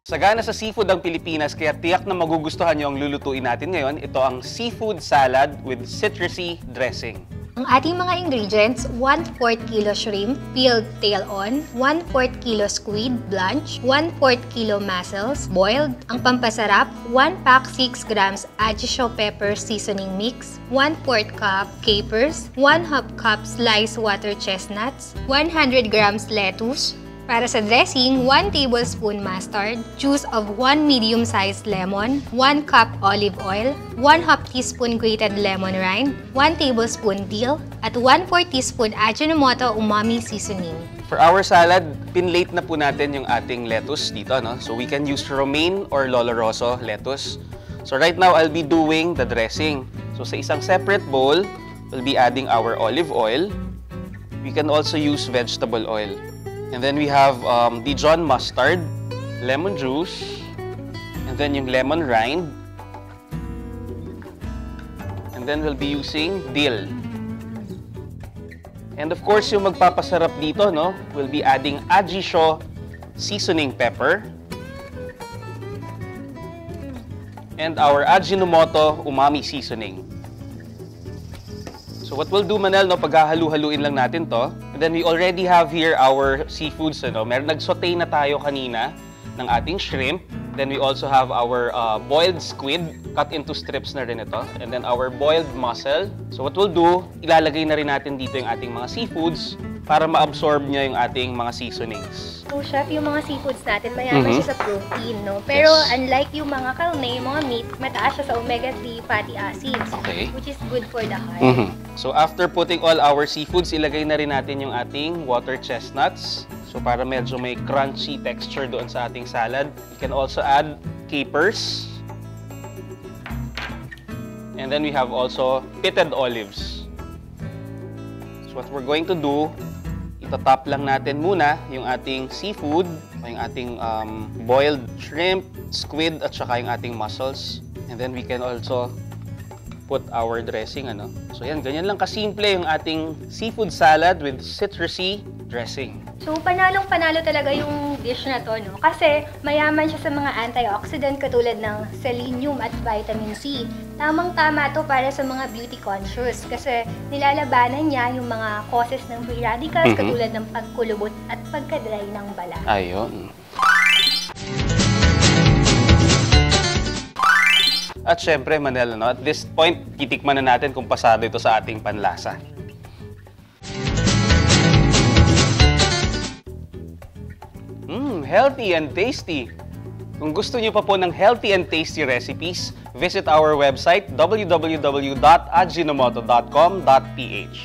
Sagana sa seafood ang Pilipinas, kaya tiyak na magugustuhan nyo ang lulutuin natin ngayon. Ito ang seafood salad with citrusy dressing. Ang ating mga ingredients, 1/4 kilo shrimp, peeled tail on, 1/4 kilo squid, blanch, 1/4 kilo mussels, boiled. Ang pampasarap, 1 pack 6 grams adjusho pepper seasoning mix, 1/4 cup capers, 1/2 cup sliced water chestnuts, 100 grams lettuce. Para sa dressing, 1 tablespoon mustard, juice of 1 medium-sized lemon, 1 cup olive oil, 1/2 teaspoon grated lemon rind, 1 tablespoon dill, at 1/4 teaspoon Ajinomoto umami seasoning. For our salad, pinlate na po natin yung ating lettuce dito, no? So we can use romaine or Lolo Rosso lettuce. So right now, I'll be doing the dressing. So sa isang separate bowl, we'll be adding our olive oil. We can also use vegetable oil. And then we have Dijon mustard, lemon juice, and then yung lemon rind. And then we'll be using dill. And of course, yung magpapasarap dito, no, we'll be adding Ajisho seasoning pepper. And our Ajinomoto umami seasoning. So what we'll do, Manel, no, paghahalu-haluin lang natin to. And then we already have here our seafoods. Ano? Nag-saute na tayo kanina ng ating shrimp. Then we also have our boiled squid, cut into strips na rin ito. And then our boiled mussel. So what we'll do, ilalagay na rin natin dito yung ating mga seafoods para ma-absorb niya yung ating mga seasonings. So, Chef, yung mga seafoods natin, mayaman siya sa protein, no? Pero unlike yung mga karne, mga meat, mataas siya sa omega-3 fatty acids, which is good for the heart. So, after putting all our seafoods, ilagay na rin natin yung ating water chestnuts. So, para medyo may crunchy texture doon sa ating salad. You can also add capers. And then we have also pitted olives. So, what we're going to do, itatop lang natin muna yung ating seafood, yung ating boiled shrimp, squid, at saka yung ating mussels. And then we can also put our dressing, ano. So yan, ganyan lang kasimple yung ating seafood salad with citrusy dressing. So panalong-panalo talaga yung dish na to, no? Kasi mayaman siya sa mga antioxidant katulad ng selenium at vitamin C. Tamang-tama to para sa mga beauty conscious kasi nilalabanan niya yung mga causes ng free radicals katulad ng pagkulubot at pagka-dry ng balat. Ayun. At syempre, Manel, no, at this point, titikman na natin kung pasado ito sa ating panlasa. Healthy and tasty! Kung gusto niyo pa po ng healthy and tasty recipes, visit our website www.ajinomoto.com.ph.